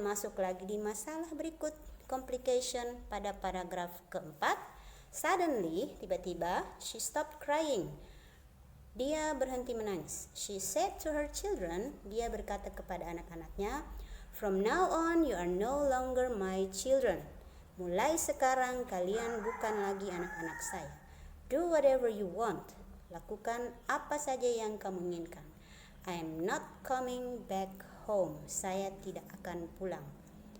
masuk lagi di masalah berikut, complication pada paragraf keempat. Suddenly, tiba-tiba, she stopped crying. Dia berhenti menangis. She said to her children, dia berkata kepada anak-anaknya, from now on you are no longer my children. Mulai sekarang kalian bukan lagi anak-anak saya. Do whatever you want. Lakukan apa saja yang kamu inginkan. I am not coming back home. Saya tidak akan pulang.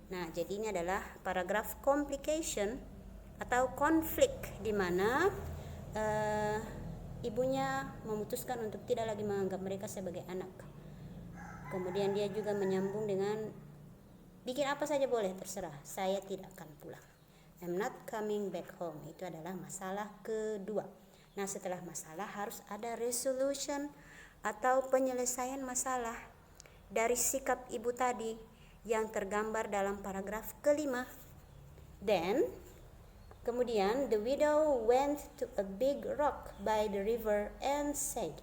Nah, jadi ini adalah paragraf complication atau konflik di mana ibunya memutuskan untuk tidak lagi menganggap mereka sebagai anak. Kemudian dia juga menyambung dengan bikin apa saja boleh, terserah, saya tidak akan pulang. I'm not coming back home. Itu adalah masalah kedua. Nah, setelah masalah harus ada resolution atau penyelesaian masalah dari sikap ibu tadi yang tergambar dalam paragraf kelima. Then, kemudian the widow went to a big rock by the river and said.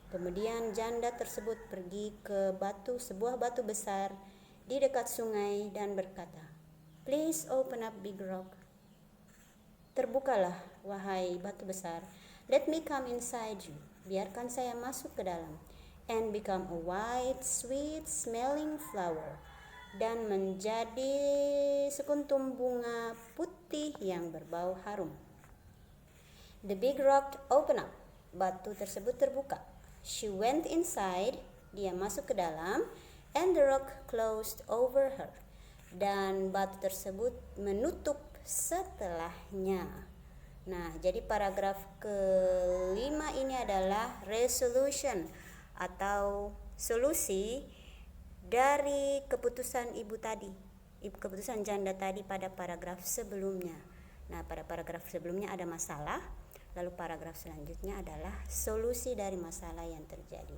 Kemudian janda tersebut pergi ke sebuah batu besar di dekat sungai dan berkata, please open up big rock. Terbukalah, wahai batu besar. Let me come inside you. Biarkan saya masuk ke dalam. And become a white, sweet smelling flower. Dan menjadi sekuntum bunga putih yang berbau harum. The big rock opened up. Batu tersebut terbuka. She went inside. Dia masuk ke dalam. And the rock closed over her. Dan batu tersebut menutup setelahnya. Nah, jadi paragraf kelima ini adalah resolution atau solusi dari keputusan ibu tadi, keputusan janda tadi pada paragraf sebelumnya. Nah, pada paragraf sebelumnya ada masalah, lalu paragraf selanjutnya adalah solusi dari masalah yang terjadi.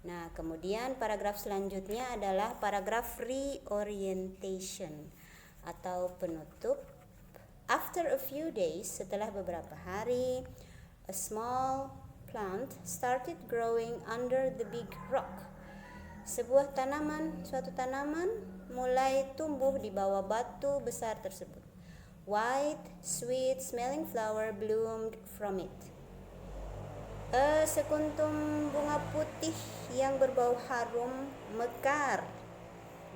Nah, kemudian paragraf selanjutnya adalah paragraf reorientation atau penutup. After a few days, setelah beberapa hari, a small plant started growing under the big rock. Suatu tanaman mulai tumbuh di bawah batu besar tersebut. White, sweet smelling flower bloomed from it. Sekuntum bunga putih yang berbau harum mekar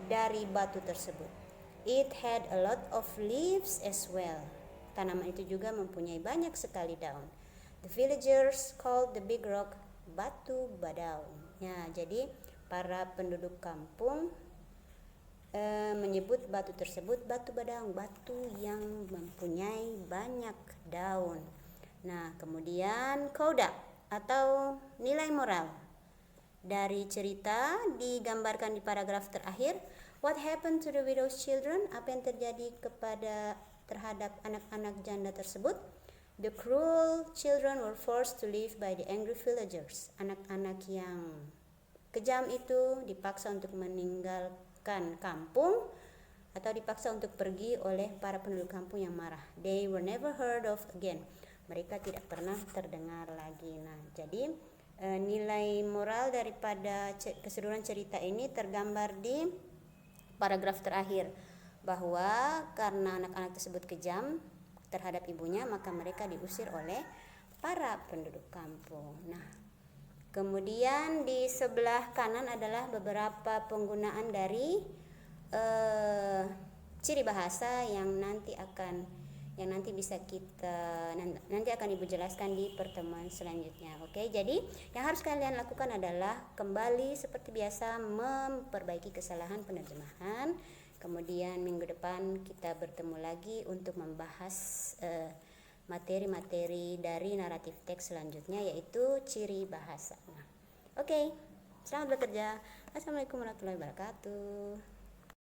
dari batu tersebut. It had a lot of leaves as well. Tanaman itu juga mempunyai banyak sekali daun. The villagers called the big rock Batu Badaung. Ya, jadi para penduduk kampung menyebut batu tersebut Batu Badaung, batu yang mempunyai banyak daun. Nah, kemudian coda atau nilai moral dari cerita digambarkan di paragraf terakhir. What happened to the widow's children? Apa yang terjadi terhadap anak-anak janda tersebut? The cruel children were forced to live by the angry villagers. Anak-anak yang kejam itu dipaksa untuk meninggalkan kampung atau dipaksa untuk pergi oleh para penduduk kampung yang marah. They were never heard of again. Mereka tidak pernah terdengar lagi. Nah, jadi nilai moral daripada keseluruhan cerita ini tergambar di paragraf terakhir, bahwa karena anak-anak tersebut kejam terhadap ibunya, maka mereka diusir oleh para penduduk kampung. Nah, kemudian di sebelah kanan adalah beberapa penggunaan dari ciri bahasa yang nanti akan Ibu jelaskan di pertemuan selanjutnya. Oke, jadi yang harus kalian lakukan adalah kembali seperti biasa memperbaiki kesalahan penerjemahan. Kemudian minggu depan kita bertemu lagi untuk membahas materi-materi dari naratif teks selanjutnya, yaitu ciri bahasa. Nah, oke, selamat bekerja. Assalamualaikum warahmatullahi wabarakatuh.